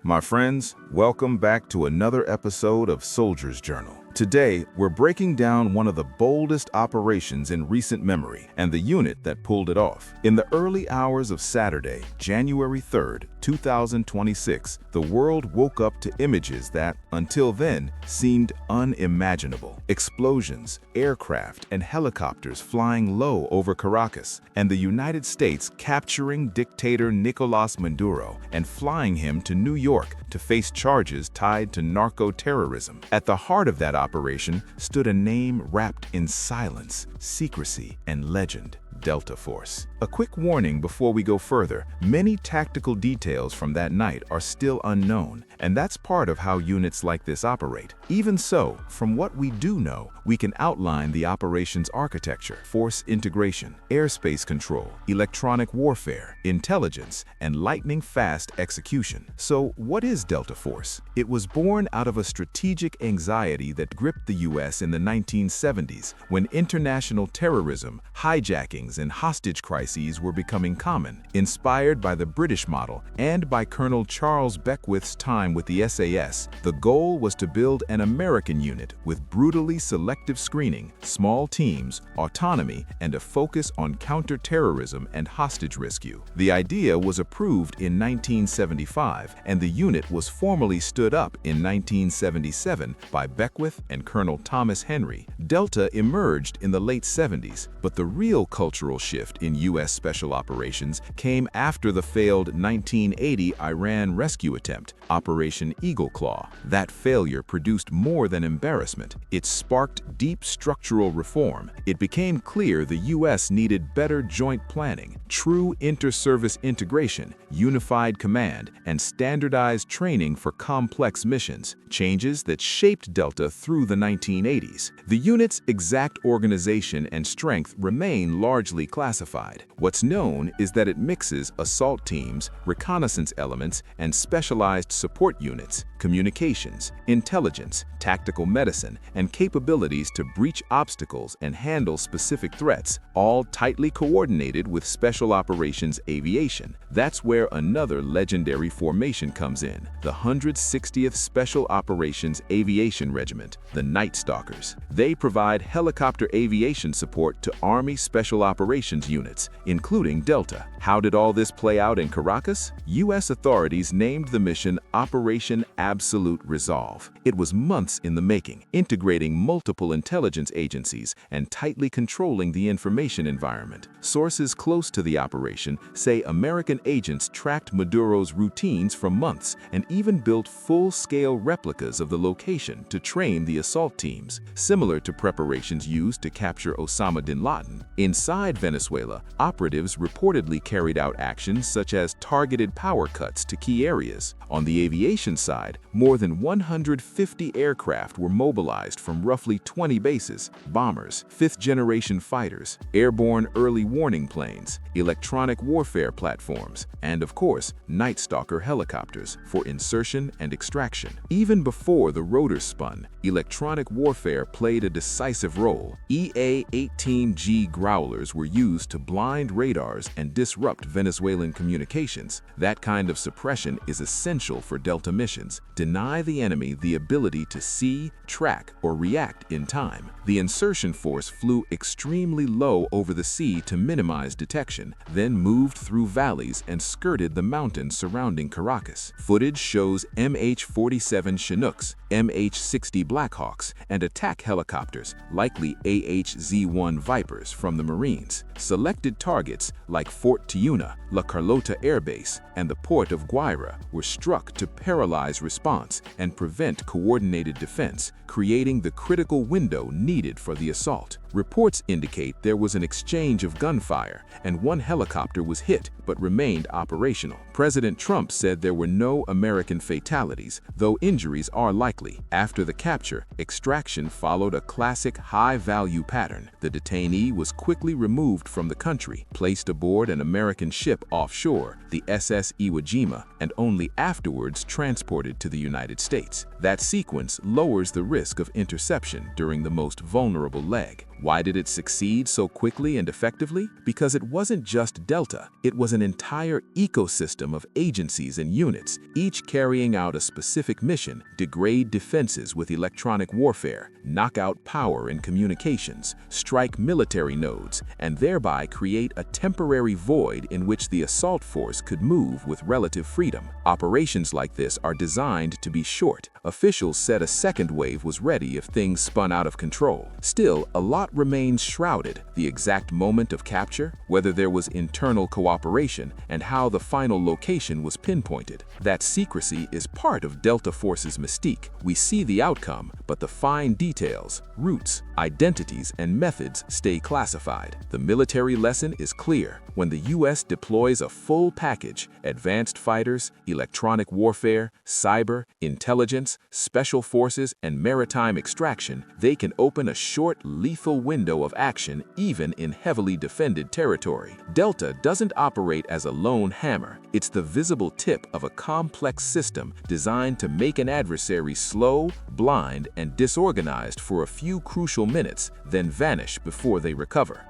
My friends, welcome back to another episode of Soldier's Journal. Today, we're breaking down one of the boldest operations in recent memory and the unit that pulled it off. In the early hours of Saturday, January 3rd, 2026, the world woke up to images that, until then, seemed unimaginable. Explosions, aircraft, and helicopters flying low over Caracas, and the United States capturing dictator Nicolás Maduro and flying him to New York to face charges tied to narco-terrorism. At the heart of that operation stood a name wrapped in silence, secrecy, and legend: Delta Force. A quick warning before we go further: many tactical details from that night are still unknown, and that's part of how units like this operate. Even so, from what we do know, we can outline the operation's architecture: force integration, airspace control, electronic warfare, intelligence, and lightning-fast execution. So what is Delta Force? It was born out of a strategic anxiety that gripped the U.S. in the 1970s, when international terrorism, hijackings, and hostage crises were becoming common. Inspired by the British model and by Colonel Charles Beckwith's time with the SAS, the goal was to build an American unit with brutally selective screening, small teams, autonomy, and a focus on counter-terrorism and hostage rescue. The idea was approved in 1975, and the unit was formally stood up in 1977 by Beckwith and Colonel Thomas Henry. Delta emerged in the late 70s, but the real cultural shift in U.S. special operations came after the failed 1980 Iran rescue attempt, Operation Eagle Claw. That failure produced more than embarrassment. It sparked deep structural reform. It became clear the U.S. needed better joint planning, true inter-service integration, unified command, and standardized training for complex missions, changes that shaped Delta through the 1980s. The unit's exact organization and strength remain largely classified. What's known is that it mixes assault teams, reconnaissance elements, and specialized support units, communications, intelligence, tactical medicine, and capabilities to breach obstacles and handle specific threats, all tightly coordinated with Special Operations Aviation. That's where another legendary formation comes in: the 160th Special Operations Aviation Regiment, the Night Stalkers. They provide helicopter aviation support to Army Special Operations units, including Delta. How did all this play out in Caracas? U.S. authorities named the mission Operation Absolute Resolve. It was months in the making, integrating multiple intelligence agencies and tightly controlling the information environment. Sources close to the operation say American agents tracked Maduro's routines for months and even built full-scale replicas of the location to train the assault teams, similar to preparations used to capture Osama bin Laden. Inside Venezuela, operatives reportedly carried out actions such as targeted power cuts to key areas. On the aviation side, more than 150 aircraft were mobilized from roughly 20 bases: bombers, fifth-generation fighters, airborne early warning planes, electronic warfare platforms, and of course, Night Stalker helicopters for insertion and extraction. Even before the rotors spun, electronic warfare played a decisive role. EA-18G Growlers were used to blind radars and disrupt Venezuelan communications. That kind of suppression is essential for Delta missions. Deny the enemy the ability to see, track, or react in time. The insertion force flew extremely low over the sea to minimize detection, then moved through valleys and skirted the mountains surrounding Caracas. Footage shows MH-47 Chinooks, MH-60 Blackhawks, and attack helicopters, likely AH-Z-1 Vipers from the Marines. Selected targets like Fort Tiuna, La Carlota Air Base, and the port of Guaira were struck to paralyze response and prevent coordinated defense, creating the critical window needed for the assault. Reports indicate there was an exchange of gunfire, and one helicopter was hit but remained operational. President Trump said there were no American fatalities, though injuries are likely. After the capture, extraction followed a classic high-value pattern. The detainee was quickly removed from the country, placed aboard an American ship offshore, the SS Iwo Jima, and only afterwards transported to the United States. That sequence lowers the risk of interception during the most vulnerable leg. Why did it succeed so quickly and effectively? Because it wasn't just Delta, it was an entire ecosystem of agencies and units, each carrying out a specific mission: degrade defenses with electronic warfare, knock out power in communications, strike military nodes, and thereby create a temporary void in which the assault force could move with relative freedom. Operations like this are designed to be short. Officials said a second wave was ready if things spun out of control. Still, a lot remains shrouded: the exact moment of capture, whether there was internal cooperation, and how the final location was pinpointed. That secrecy is part of Delta Force's mystique. We see the outcome, but the fine details, routes, identities, and methods stay classified. The military lesson is clear. When the U.S. deploys a full package: advanced fighters, electronic warfare, cyber, intelligence, special forces, and maritime extraction, they can open a short, lethal window of action even in heavily defended territory. Delta doesn't operate as a lone hammer. It's the visible tip of a complex system designed to make an adversary slow, blind, and disorganized for a few crucial minutes, then vanish before they recover.